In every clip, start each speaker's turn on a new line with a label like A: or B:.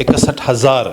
A: 61,000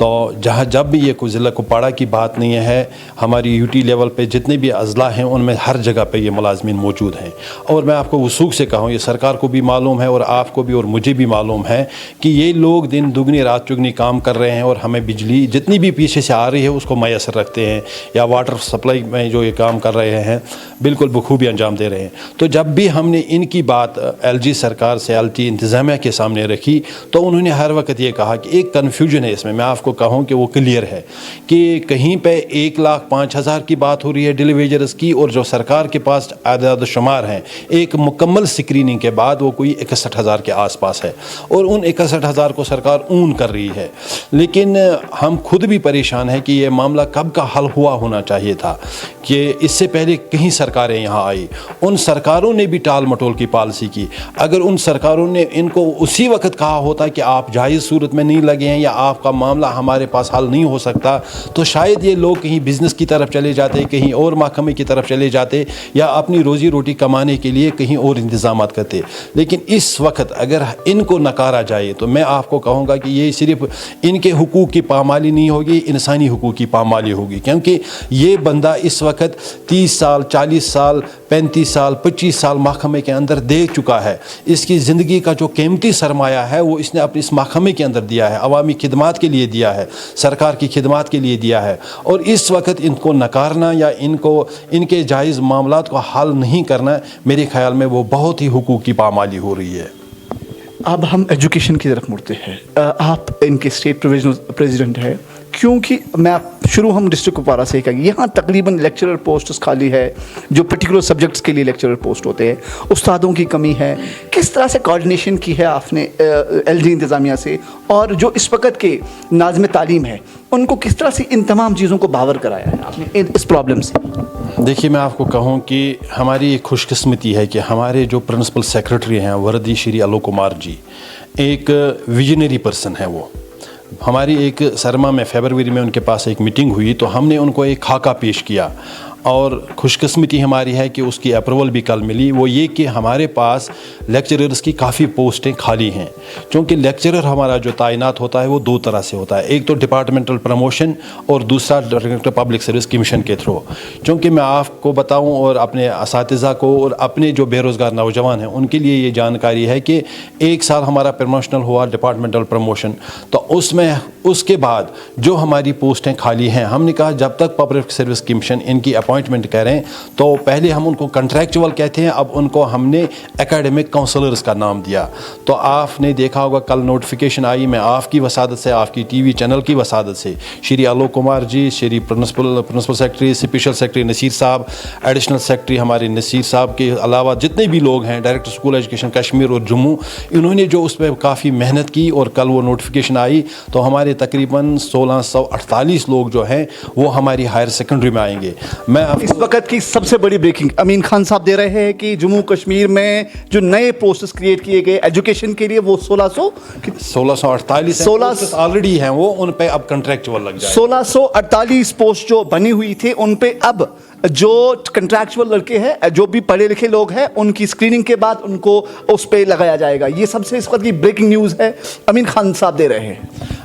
A: تو جہاں جب بھی یہ کوئی ضلع کپواڑہ کی بات نہیں ہے, ہماری یوٹی لیول پہ جتنے بھی اضلاع ہیں ان میں ہر جگہ پہ یہ ملازمین موجود ہیں. اور میں آپ کو وثوق سے کہوں, یہ سرکار کو بھی معلوم ہے اور آپ کو بھی اور مجھے بھی معلوم ہے کہ یہ لوگ دن دگنی رات چگنی کام کر رہے ہیں اور ہمیں بجلی جتنی بھی پیچھے سے آ رہی ہے اس کو میسر رکھتے ہیں, یا واٹر سپلائی میں جو یہ کام کر رہے ہیں بالکل بخوبی انجام دے رہے ہیں. تو جب بھی ہم نے ان کی بات ایل جی سرکار سے ایل ٹی انتظامیہ کے سامنے رکھی تو انہوں نے ہر وقت یہ کہا کہ ایک کنفیوژن ہے اس میں آپ کو کہوں کہ وہ کلیئر ہے کہ کہیں پہ 1,05,000 کی بات ہو رہی ہے ڈیلی ویجرز کی, اور جو سرکار کے پاس اعداد و شمار ہیں ایک مکمل سکریننگ کے بعد وہ کوئی 61,000 کے آس پاس ہے, اور ان 61,000 کو سرکار اون کر رہی ہے. لیکن ہم خود بھی پریشان ہیں کہ یہ معاملہ کب کا حل ہوا ہونا چاہیے تھا, کہ اس سے پہلے کہیں سرکاریں یہاں آئی, ان سرکاروں نے بھی ٹال مٹول کی پالیسی کی. اگر ان سرکاروں نے ان کو اسی وقت کہا ہوتا کہ آپ جائز صورت میں نہیں لگے ہیں یا آپ کا معاملہ ہمارے پاس حل نہیں ہو سکتا, تو شاید یہ لوگ کہیں بزنس کی طرف چلے جاتے, کہیں اور محکمے کی طرف چلے جاتے, یا اپنی روزی روٹی کمانے کے لیے کہیں اور انتظامات کرتے. لیکن اس وقت اگر ان کو نکارا جائے تو میں آپ کو کہوں گا کہ یہ صرف ان کے حقوق کی پامالی نہیں ہوگی, انسانی حقوق کی پامالی ہوگی. کیونکہ یہ بندہ اس وقت 30 سال 40 سال 35 سال 25 سال محکمے کے اندر دے چکا ہے. اس کی زندگی کا جو قیمتی سرمایہ ہے وہ اس نے اپنے اس محکمے کے اندر دیا ہے, عوامی خدمات کے لیے دیا ہے, سرکار کی خدمات کے لیے دیا ہے. اور اس وقت ان کو نکارنا یا ان کے جائز معاملات کو حل نہیں کرنا, میرے خیال میں وہ بہت ہی حقوق کی پامالی ہو رہی ہے.
B: اب ہم ایجوکیشن کی طرف مڑتے ہیں. آپ ان کے اسٹیٹ پروویژنل پریزیڈنٹ ہیں, کیونکہ ہم ڈسٹرکٹ کپوارہ سے کہیں یہاں تقریباً لیکچرر پوسٹس خالی ہے, جو پرٹیکولر سبجیکٹس کے لیے لیکچرر پوسٹ ہوتے ہیں, استادوں کی کمی ہے. کس طرح سے کوآرڈینیشن کی ہے آپ نے ایل جی انتظامیہ سے, اور جو اس وقت کے ناظم تعلیم ہے ان کو کس طرح سے ان تمام چیزوں کو باور کرایا ہے آپ نے اس پرابلم سے؟
A: دیکھیے میں آپ کو کہوں کہ ہماری ایک خوش قسمتی ہے کہ ہمارے جو پرنسپل سیکرٹری ہیں وردی شری الوک کمار جی ایک ویژنری پرسن ہے. وہ ہماری ایک سرما میں فیبروری میں ان کے پاس ایک میٹنگ ہوئی تو ہم نے ان کو ایک خاکہ پیش کیا, اور خوش قسمتی ہماری ہے کہ اس کی اپروول بھی کل ملی. وہ یہ کہ ہمارے پاس لیکچررز کی کافی پوسٹیں خالی ہیں, چونکہ لیکچرر ہمارا جو تعینات ہوتا ہے وہ 2 طرح سے ہوتا ہے, ایک تو ڈپارٹمنٹل پروموشن اور دوسرا ڈائریکٹر پبلک سروس کمیشن کے تھرو. چونکہ میں آپ کو بتاؤں اور اپنے اساتذہ کو اور اپنے جو بے روزگار نوجوان ہیں ان کے لیے یہ جانکاری ہے کہ 1 سال ہمارا پروموشنل ہوا ڈپارٹمنٹل پروموشن, تو اس کے بعد جو ہماری پوسٹیں خالی ہیں ہم نے کہا جب تک پبلک سروس کمیشن ان کی اپوائنٹمنٹ کریں تو پہلے ہم ان کو کنٹریکچول کہتے ہیں, اب ان کو ہم نے اکیڈمک کاؤنسلرز کا نام دیا. تو آپ نے دیکھا ہوگا کل نوٹیفیکیشن آئی, میں آپ کی وسادت سے, آپ کی ٹی وی چینل کی وسادت سے, Shri Alok Kumar ji, Shri principal secretary, special secretary Naseer صاحب, ایڈیشنل سیکرٹری ہمارے نصیر صاحب کے علاوہ جتنے بھی لوگ ہیں, ڈائریکٹر اسکول ایجوکیشن کشمیر اور جموں, انہوں نے جو اس پہ کافی محنت کی, اور کل وہ نوٹیفیکیشن آئی تو ہمارے تقریباً 1648 لوگ جو ہیں وہ ہماری ہائر سیکنڈری میں آئیں گے. میں
B: اس وقت کی سب سے بڑی بریکنگ امین خان صاحب دے رہے ہیں کہ جموں کشمیر میں جو نئے پوسٹس کریٹ کیے گئے ایجوکیشن کے لیے وہ
A: 1648 آلریڈی ہیں, وہ ان پہ اب کنٹریکچول لگ جائے.
B: 1648 پوسٹ جو بنی ہوئی تھی ان پہ اب جو کنٹریکچول لڑکے ہیں, جو بھی پڑھے لکھے لوگ ہیں, ان کی اسکریننگ کے بعد ان کو اس پہ لگایا جائے گا. یہ سب سے اس وقت کی بریکنگ نیوز ہے, امین خان صاحب دے رہے ہیں.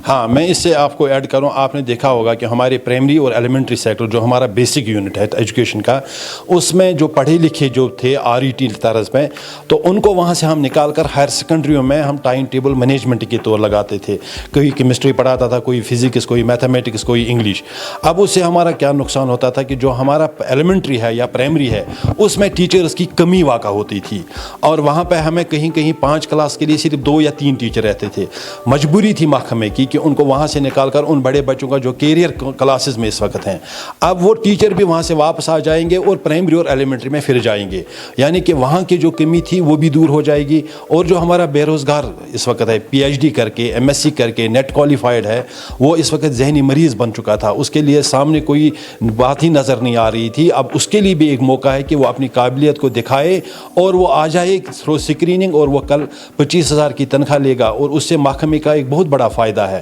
A: ہاں میں اس سے آپ کو ایڈ کروں, آپ نے دیکھا ہوگا کہ ہمارے پرائمری اور ایلیمنٹری سیکٹر جو ہمارا بیسک یونٹ ہے ایجوکیشن کا, اس میں جو پڑھے لکھے جو تھے RET طرز میں, تو ان کو وہاں سے ہم نکال کر ہائر سیکنڈریوں میں ہم ٹائم ٹیبل مینجمنٹ کے طور لگاتے تھے. کوئی کیمسٹری پڑھاتا تھا, کوئی فزکس, کوئی میتھمیٹکس, کوئی انگلش. اب اس سے ہمارا کیا نقصان ہوتا تھا کہ جو ہمارا ایلیمنٹری ہے یا پرائمری ہے اس میں ٹیچرز کی کمی واقع ہوتی تھی, اور وہاں پہ ہمیں کہیں 5 کلاس کے لیے صرف 2 یا 3 ٹیچر رہتے تھے. مجبوری تھی محکمے کی کہ ان کو وہاں سے نکال کر ان بڑے بچوں کا جو کیریئر کلاسز میں اس وقت ہیں, اب وہ ٹیچر بھی وہاں سے واپس آ جائیں گے اور پرائمری اور ایلیمنٹری میں پھر جائیں گے, یعنی کہ وہاں کی جو کمی تھی وہ بھی دور ہو جائے گی. اور جو ہمارا بے روزگار اس وقت ہے, PhD کر کے MSc کر کے نیٹ کوالیفائڈ ہے, وہ اس وقت ذہنی مریض بن چکا تھا, اس کے لیے سامنے کوئی بات ہی نظر نہیں آ رہی تھی. اب اس کے لیے بھی ایک موقع ہے کہ وہ اپنی قابلیت کو دکھائے اور وہ آ جائے تھرو اسکریننگ, اور وہ کل 25,000 کی تنخواہ لے گا, اور اس سے محکمے کا ایک بہت بڑا فائدہ ہے.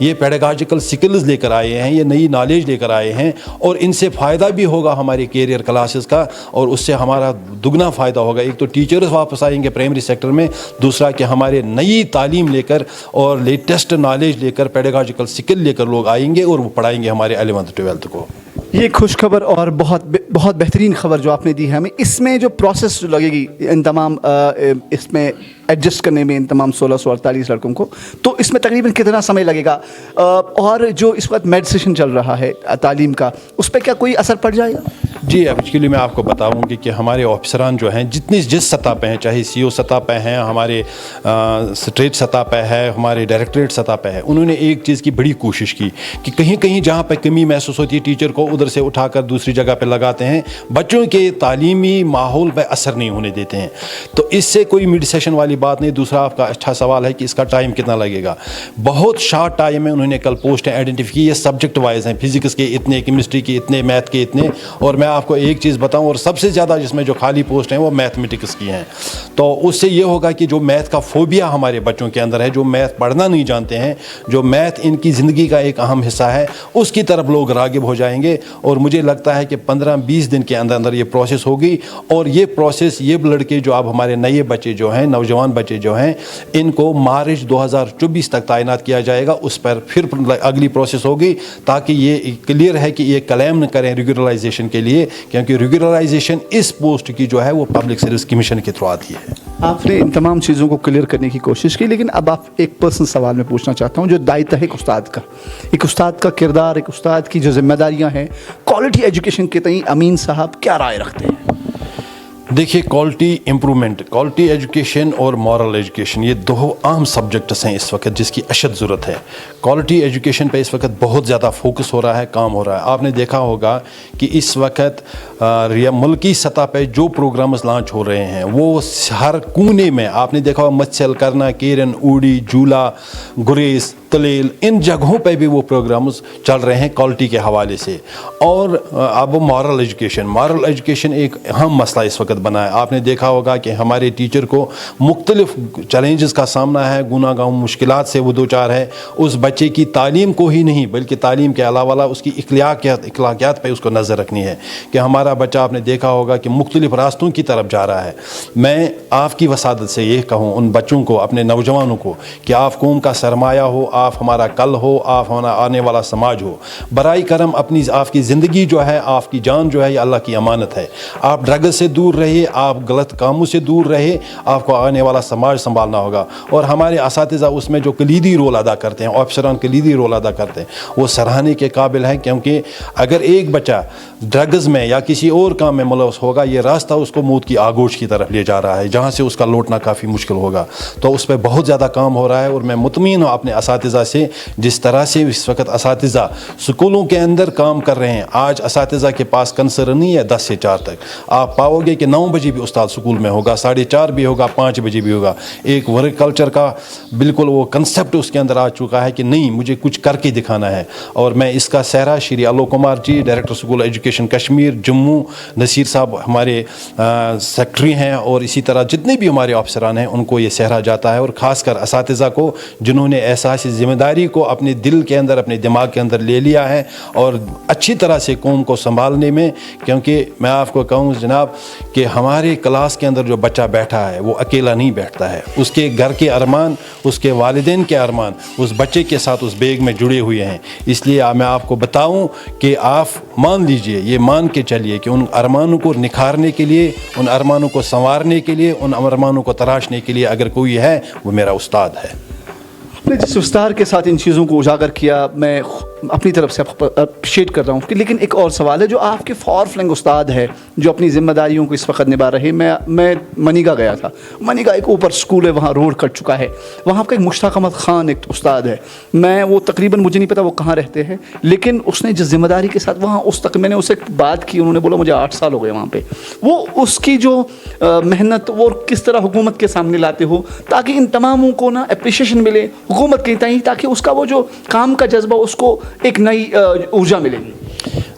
A: یہ پیڈاگوجیکل سکلز لے کر آئے ہیں, یہ نئی نالج لے کر آئے ہیں, اور ان سے فائدہ بھی ہوگا ہمارے کیریئر کلاسز کا, اور اس سے ہمارا دگنا فائدہ ہوگا. ایک تو ٹیچرز واپس آئیں گے پرائمری سیکٹر میں, دوسرا کہ ہمارے نئی تعلیم لے کر اور لیٹسٹ نالج لے کر, پیڈاگوجیکل سکل لے کر لوگ آئیں گے اور وہ پڑھائیں گے ہمارے 11th 12th کو.
B: یہ خوش خبر اور بہت بہترین خبر جو آپ نے دی ہے ہمیں. اس میں جو پروسیس جو لگے گی ان تمام اس میں ایڈجسٹ کرنے میں ان تمام 1648 لڑکوں کو, تو اس میں تقریباً کتنا سمے لگے گا, اور جو اس وقت میڈیسیشن چل رہا ہے تعلیم کا, اس پہ کیا کوئی اثر پڑ جائے گا؟
A: جی, ایکچولی میں آپ کو بتاؤں کہ ہمارے آفیسران جو ہیں جس سطح پہ ہیں, چاہے سی او سطح پہ ہیں, ہمارے اسٹیٹ سطح پہ ہے, ہمارے ڈائریکٹریٹ سطح پہ ہے, انہوں نے ایک چیز کی بڑی کوشش کی کہ کہیں جہاں پہ کمی محسوس ہوتی ہے ٹیچر کو ادھر سے اٹھا کر دوسری جگہ پہ لگاتے ہیں, بچوں کے تعلیمی ماحول پہ اثر نہیں ہونے دیتے ہیں. تو اس سے کوئی میڈیسیشن والی بات نہیں. دوسرا آپ کا اچھا سوال ہے کہ اس کا ٹائم کتنا لگے گا. بہت شارٹ ٹائم میں انہوں نے کل پوسٹیں آئیڈینٹیفائی کی. یہ سبجیکٹ وائز ہیں, فزکس کے اتنے, کیمسٹری کے اتنے, میتھ کے اتنے, اور میں آپ کو ایک چیز بتاؤں, اور سب سے زیادہ جس میں جو خالی پوسٹ ہیں وہ میتھمیٹکس کی ہیں. تو اس سے یہ ہوگا کہ جو میتھ کا فوبیا ہمارے بچوں کے اندر ہے, جو میتھ پڑھنا نہیں جانتے ہیں, جو میتھ ان کی زندگی کا ایک اہم حصہ ہے, اس کی طرف لوگ راغب ہو جائیں گے. اور مجھے لگتا ہے کہ 15-20 دن کے اندر یہ پروسیس ہوگی, اور یہ پروسیس, یہ لڑکے جو اب ہمارے نئے بچے جو ہیں, نوجوان بچے جو ہیں, ان کو مارچ 2024 تک تعینات کیا جائے گا. اس پر پھر اگلی پروسیس ہوگی, تاکہ یہ کلیئر ہے کہ یہ کلیم نہ کریں ریگولرائزیشن کے لیے, کیونکہ ریگولرائزیشن اس پوسٹ کی جو ہے وہ پبلک سروس کمیشن کے تھرو آتی ہے.
B: آپ نے ان تمام چیزوں کو کلیئر کرنے کی کوشش کی, لیکن اب آپ ایک پرسنل سوال میں پوچھنا چاہتا ہوں جو دائتہ ہے ایک استاد کا کردار, ایک استاد کی جو ذمہ داریاں ہیں, کوالٹی ایجوکیشن کے تئیں امین صاحب کیا رائے رکھتے ہیں؟
A: دیکھیے, کوالٹی امپرومنٹ, کوالٹی ایجوکیشن اور مورل ایجوکیشن, یہ دو اہم سبجیکٹس ہیں اس وقت جس کی اشد ضرورت ہے. کوالٹی ایجوکیشن پہ اس وقت بہت زیادہ فوکس ہو رہا ہے, کام ہو رہا ہے. آپ نے دیکھا ہوگا کہ اس وقت ملکی سطح پہ جو پروگرامز لانچ ہو رہے ہیں وہ ہر کونے میں, آپ نے دیکھا ہوگا مچھل کرنا, کیرن, اوڑی, جھولا, گریز, تلیل, ان جگہوں پہ بھی وہ پروگرامز چل رہے ہیں کوالٹی کے حوالے سے. اور اب مورل ایجوکیشن ایک اہم مسئلہ اس وقت بنا ہے. آپ نے دیکھا ہوگا کہ ہمارے ٹیچر کو مختلف چیلنجز کا سامنا ہے, گناہ گار مشکلات سے وہ دوچار ہے. اس بچے کی تعلیم کو ہی نہیں بلکہ تعلیم کے علاوہ اس کی اخلاقیات پہ اس کو نظر رکھنی ہے کہ ہمارا بچہ, آپ نے دیکھا ہوگا کہ مختلف راستوں کی طرف جا رہا ہے. میں آپ کی وسادت سے یہ کہوں ان بچوں کو, اپنے نوجوانوں کو, کہ آپ قوم کا سرمایہ ہو, آپ ہمارا کل ہو, آپ ہمارا آنے والا سماج ہو. برائے کرم آپ کی زندگی جو ہے, آپ کی جان جو ہے, یہ اللہ کی امانت ہے. آپ ڈرگ سے دور رہیے, آپ غلط کاموں سے دور رہے, آپ کو آنے والا سماج سنبھالنا ہوگا. اور ہمارے اساتذہ اس میں جو کلیدی رول ادا کرتے ہیں, آفیسران کلیدی رول ادا کرتے ہیں, وہ سراہنے کے قابل ہیں. کیونکہ اگر ایک بچہ ڈرگز میں یا کسی اور کام میں ملوث ہوگا, یہ راستہ اس کو موت کی آگوش کی طرف لے جا رہا ہے, جہاں سے اس کا لوٹنا کافی مشکل ہوگا. تو اس پہ بہت زیادہ کام ہو رہا ہے, اور میں مطمئن ہوں اپنے اساتذہ سے, جس طرح سے اس وقت اساتذہ سکولوں کے اندر کام کر رہے ہیں. آج اساتذہ کے پاس کنسرن نہیں ہے 10 سے 4 تک. آپ پاؤ گے کہ 9 بجے بھی استاد سکول میں ہوگا, 4:30 بھی ہوگا, 5 بجے بھی ہوگا. ایک ورک کلچر کا بالکل وہ کنسپٹ اس کے اندر آ چکا ہے کہ نہیں, مجھے کچھ کر کے دکھانا ہے. اور میں اس کا سہرا Shri Alok Kumar ji, director school education Kashmir Jammu, Naseer صاحب ہمارے سیکٹری ہیں, اور اسی طرح جتنے بھی ہمارے آفیسران ہیں ان کو یہ سہرا جاتا ہے. اور خاص کر اساتذہ کو, جنہوں نے احساس ذمہ داری کو اپنے دل کے اندر, اپنے دماغ کے اندر لے لیا ہے, اور اچھی طرح سے قوم کو سنبھالنے میں. کیونکہ میں آپ کو کہوں جناب کہ ہمارے کلاس کے اندر جو بچہ بیٹھا ہے وہ اکیلا نہیں بیٹھتا ہے. اس کے گھر کے ارمان, اس کے والدین کے ارمان اس بچے کے ساتھ اس بیگ میں جڑے ہوئے ہیں. اس لیے میں آپ کو بتاؤں کہ آپ مان لیجئے, یہ مان کے چلیے کہ ان ارمانوں کو نکھارنے کے لیے, ان ارمانوں کو سنوارنے کے لیے, ان ارمانوں کو تراشنے کے لیے اگر کوئی ہے, وہ میرا استاد ہے.
B: آپ نے جس وستار کے ساتھ ان چیزوں کو اجاگر کیا, میں اپنی طرف سے اپریشیٹ کر رہا ہوں. لیکن ایک اور سوال ہے, جو آپ کے فار فلنگ استاد ہے جو اپنی ذمہ داریوں کو اس وقت نبھا رہے. میں منیگا گیا تھا. منیگا ایک اوپر اسکول ہے, وہاں روڈ کٹ چکا ہے. وہاں کا ایک مشتاق احمد خان ایک استاد ہے, میں وہ تقریباً مجھے نہیں پتا وہ کہاں رہتے ہیں, لیکن اس نے جس ذمہ داری کے ساتھ وہاں میں نے اسے بات کی, انہوں نے بولا مجھے 8 سال ہو گئے وہاں پہ. وہ اس کی جو محنت وہ کس طرح حکومت کے سامنے لاتے ہو, تاکہ ان تماموں کو نا اپریشیشن ملے حکومت کے تئیں, تاکہ اس کا وہ جو کام کا جذبہ اس کو ایک نئی ارجا ملے گی.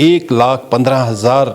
A: 1,15,000